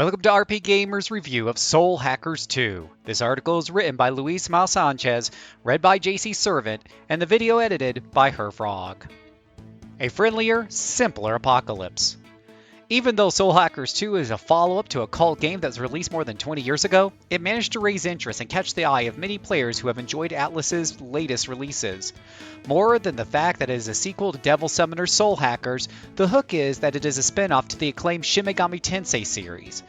Welcome to RPGamer's review of Soul Hackers 2. This article is written by Luis Mal Sanchez, read by JC Servant, and the video edited by Herfrog. A friendlier, simpler apocalypse. Even though Soul Hackers 2 is a follow-up to a cult game that was released more than 20 years ago, it managed to raise interest and catch the eye of many players who have enjoyed Atlus's latest releases. More than the fact that it is a sequel to Devil Summoner's Soul Hackers, the hook is that it is a spin-off to the acclaimed Shin Megami Tensei series.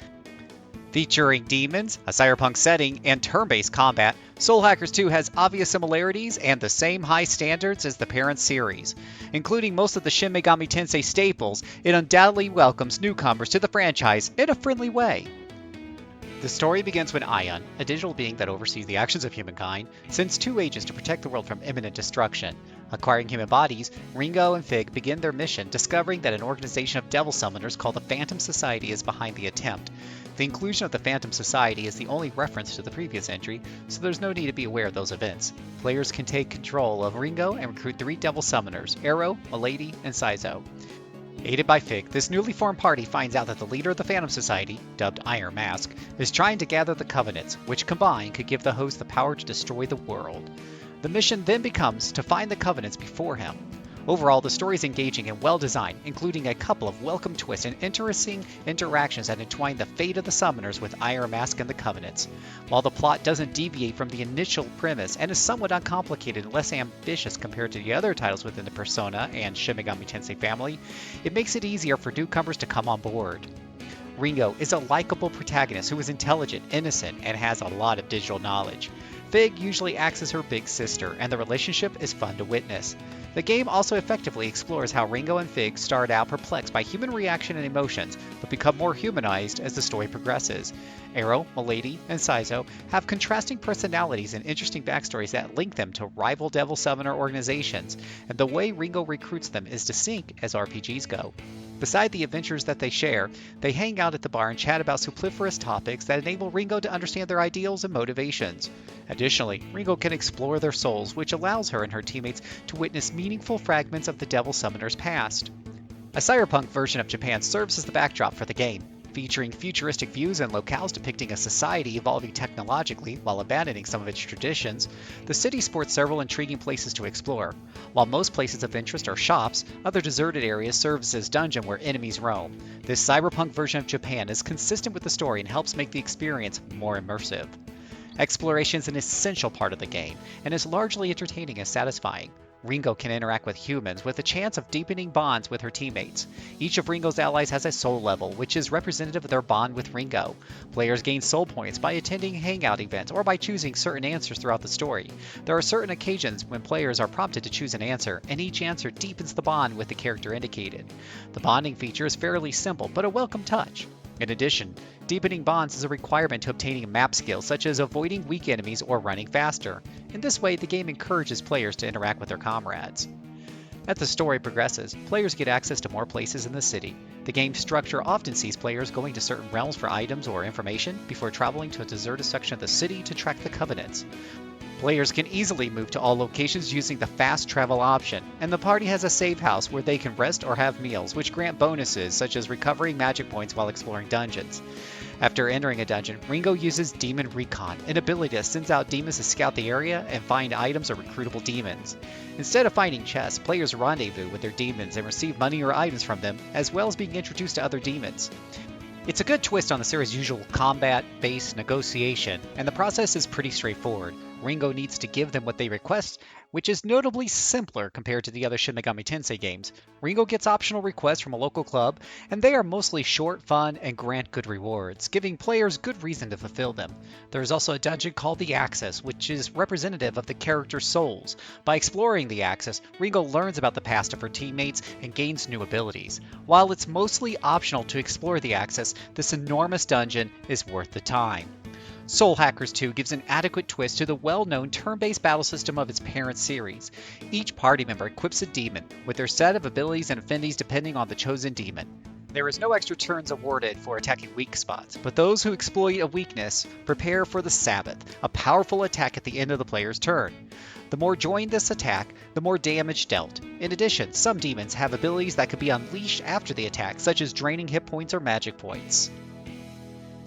Featuring demons, a cyberpunk setting, and turn-based combat, Soul Hackers 2 has obvious similarities and the same high standards as the parent series. Including most of the Shin Megami Tensei staples, it undoubtedly welcomes newcomers to the franchise in a friendly way. The story begins when Ion, a digital being that oversees the actions of humankind, sends two agents to protect the world from imminent destruction. Acquiring human bodies, Ringo and Fig begin their mission, discovering that an organization of devil summoners called the Phantom Society is behind the attempt. The inclusion of the Phantom Society is the only reference to the previous entry, so there's no need to be aware of those events. Players can take control of Ringo and recruit three devil summoners, Arrow, Milady, and Saizo. Aided by Fig, this newly formed party finds out that the leader of the Phantom Society, dubbed Iron Mask, is trying to gather the Covenants, which combined could give the host the power to destroy the world. The mission then becomes to find the Covenants before him. Overall, the story is engaging and well-designed, including a couple of welcome twists and interesting interactions that entwine the fate of the summoners with Iron Mask and the Covenants. While the plot doesn't deviate from the initial premise and is somewhat uncomplicated and less ambitious compared to the other titles within the Persona and Shin Megami Tensei family, it makes it easier for newcomers to come on board. Ringo is a likable protagonist who is intelligent, innocent, and has a lot of digital knowledge. Fig usually acts as her big sister, and the relationship is fun to witness. The game also effectively explores how Ringo and Fig start out perplexed by human reaction and emotions, but become more humanized as the story progresses. Arrow, Milady, and Saizo have contrasting personalities and interesting backstories that link them to rival Devil Summoner organizations, and the way Ringo recruits them is distinct as RPGs go. Beside the adventures that they share, they hang out at the bar and chat about superfluous topics that enable Ringo to understand their ideals and motivations. Additionally, Ringo can explore their souls, which allows her and her teammates to witness meaningful fragments of the Devil Summoner's past. A cyberpunk version of Japan serves as the backdrop for the game, featuring futuristic views and locales depicting a society evolving technologically while abandoning some of its traditions. The city sports several intriguing places to explore. While most places of interest are shops, other deserted areas serve as dungeons where enemies roam. This cyberpunk version of Japan is consistent with the story and helps make the experience more immersive. Exploration is an essential part of the game, and is largely entertaining and satisfying. Ringo can interact with humans with a chance of deepening bonds with her teammates. Each of Ringo's allies has a soul level, which is representative of their bond with Ringo. Players gain soul points by attending hangout events or by choosing certain answers throughout the story. There are certain occasions when players are prompted to choose an answer, and each answer deepens the bond with the character indicated. The bonding feature is fairly simple, but a welcome touch. In addition, deepening bonds is a requirement to obtaining map skills such as avoiding weak enemies or running faster. In this way, the game encourages players to interact with their comrades. As the story progresses, players get access to more places in the city. The game's structure often sees players going to certain realms for items or information before traveling to a deserted section of the city to track the Covenants. Players can easily move to all locations using the fast travel option, and the party has a safe house where they can rest or have meals, which grant bonuses such as recovering magic points while exploring dungeons. After entering a dungeon, Ringo uses Demon Recon, an ability that sends out demons to scout the area and find items or recruitable demons. Instead of finding chests, players rendezvous with their demons and receive money or items from them, as well as being introduced to other demons. It's a good twist on the series' usual combat-based negotiation, and the process is pretty straightforward. Ringo needs to give them what they request, which is notably simpler compared to the other Shin Megami Tensei games. Ringo gets optional requests from a local club, and they are mostly short, fun, and grant good rewards, giving players good reason to fulfill them. There is also a dungeon called the Axis, which is representative of the character's souls. By exploring the Axis, Ringo learns about the past of her teammates and gains new abilities. While it's mostly optional to explore the Axis, this enormous dungeon is worth the time. Soul Hackers 2 gives an adequate twist to the well-known turn-based battle system of its parent series. Each party member equips a demon, with their set of abilities and affinities depending on the chosen demon. There is no extra turns awarded for attacking weak spots, but those who exploit a weakness prepare for the Sabbath, a powerful attack at the end of the player's turn. The more joined this attack, the more damage dealt. In addition, some demons have abilities that could be unleashed after the attack, such as draining hit points or magic points.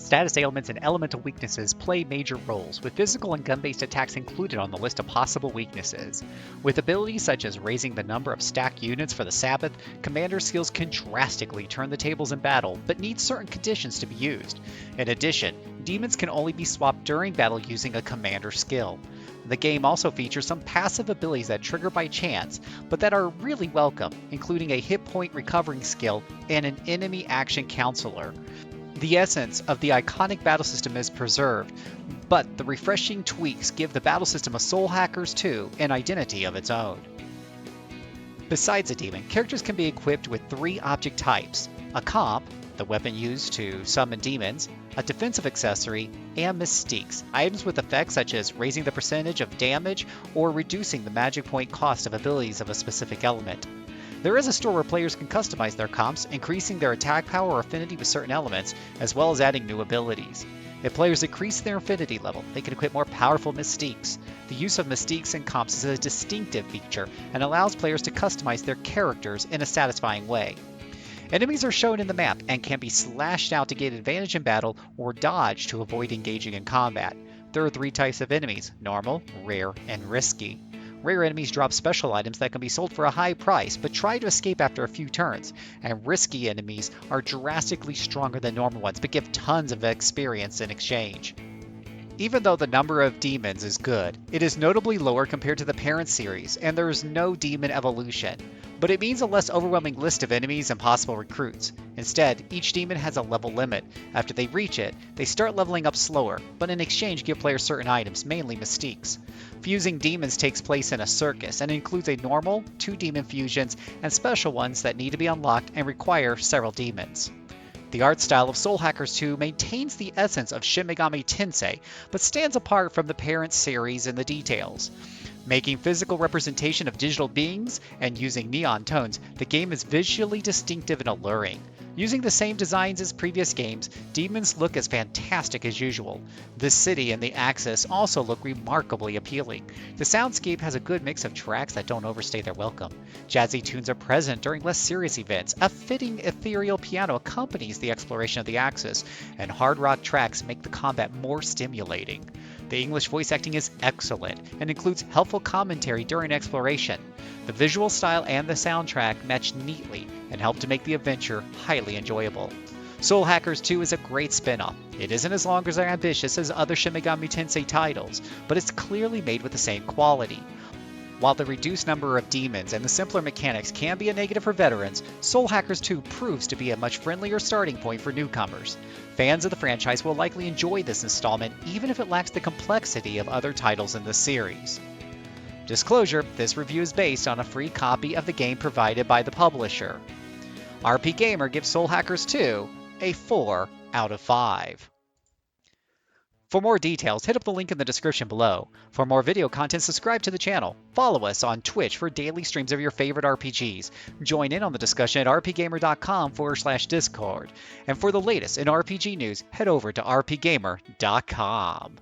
Status ailments and elemental weaknesses play major roles, with physical and gun-based attacks included on the list of possible weaknesses. With abilities such as raising the number of stack units for the Sabbath, commander skills can drastically turn the tables in battle, but need certain conditions to be used. In addition, demons can only be swapped during battle using a commander skill. The game also features some passive abilities that trigger by chance, but that are really welcome, including a hit point recovering skill and an enemy action counselor. The essence of the iconic battle system is preserved, but the refreshing tweaks give the battle system of Soul Hackers 2 an identity of its own. Besides a demon, characters can be equipped with 3 object types: a comp, the weapon used to summon demons, a defensive accessory, and mystiques, items with effects such as raising the percentage of damage or reducing the magic point cost of abilities of a specific element. There is a store where players can customize their comps, increasing their attack power or affinity with certain elements, as well as adding new abilities. If players increase their affinity level, they can equip more powerful mystiques. The use of mystiques and comps is a distinctive feature and allows players to customize their characters in a satisfying way. Enemies are shown in the map and can be slashed out to gain advantage in battle or dodge to avoid engaging in combat. There are 3 types of enemies: normal, rare, and risky. Rare enemies drop special items that can be sold for a high price, but try to escape after a few turns, and risky enemies are drastically stronger than normal ones, but give tons of experience in exchange. Even though the number of demons is good, it is notably lower compared to the parent series, and there is no demon evolution. But it means a less overwhelming list of enemies and possible recruits. Instead, each demon has a level limit. After they reach it, they start leveling up slower, but in exchange give players certain items, mainly mystiques. Fusing demons takes place in a circus and includes a normal, 2 demon fusions, and special ones that need to be unlocked and require several demons. The art style of Soul Hackers 2 maintains the essence of Shin Megami Tensei, but stands apart from the parent series in the details. Making physical representation of digital beings and using neon tones, the game is visually distinctive and alluring. Using the same designs as previous games, demons look as fantastic as usual. The city and the Axis also look remarkably appealing. The soundscape has a good mix of tracks that don't overstay their welcome. Jazzy tunes are present during less serious events. A fitting ethereal piano accompanies the exploration of the Axis, and hard rock tracks make the combat more stimulating. The English voice acting is excellent and includes helpful commentary during exploration. The visual style and the soundtrack match neatly and help to make the adventure highly enjoyable. Soul Hackers 2 is a great spin-off. It isn't as long as ambitious as other Shin Megami Tensei titles, but it's clearly made with the same quality. While the reduced number of demons and the simpler mechanics can be a negative for veterans, Soul Hackers 2 proves to be a much friendlier starting point for newcomers. Fans of the franchise will likely enjoy this installment even if it lacks the complexity of other titles in the series. Disclosure: this review is based on a free copy of the game provided by the publisher. RPGamer gives Soul Hackers 2 a 4 out of 5. For more details, hit up the link in the description below. For more video content, subscribe to the channel. Follow us on Twitch for daily streams of your favorite RPGs. Join in on the discussion at rpgamer.com/discord. And for the latest in RPG news, head over to rpgamer.com.